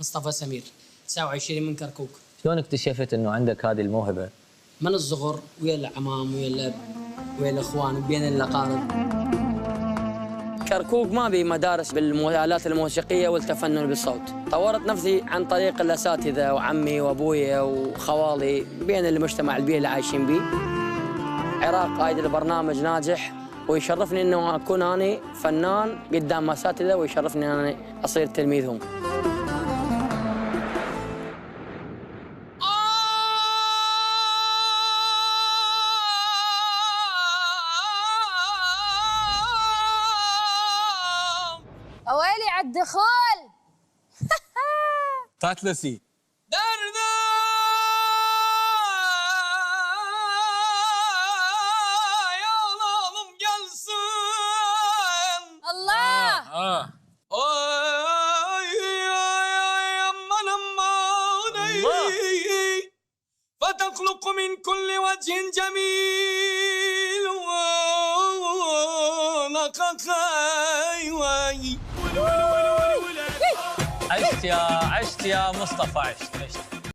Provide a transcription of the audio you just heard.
مصطفى سمير 29 من كركوك. شلون اكتشفت انه عندك هذه الموهبه؟ من الصغر ويا العمام ويا الاب ويا الاخوان وبين الاقارب. كركوك ما بي مدارس بالآلات الموسيقيه والتفنن بالصوت، طورت نفسي عن طريق الاساتذه وعمي وابويا وخوالي بين المجتمع البيئي اللي عايشين بيه. عراق قايد البرنامج ناجح، ويشرفني انه اكون اني فنان قدام اساتذه، ويشرفني اني اصير تلميذهم. اويلي على الدخول. تاتلسي فتخلق من كل وجه جميل عشت يا مصطفى، عشت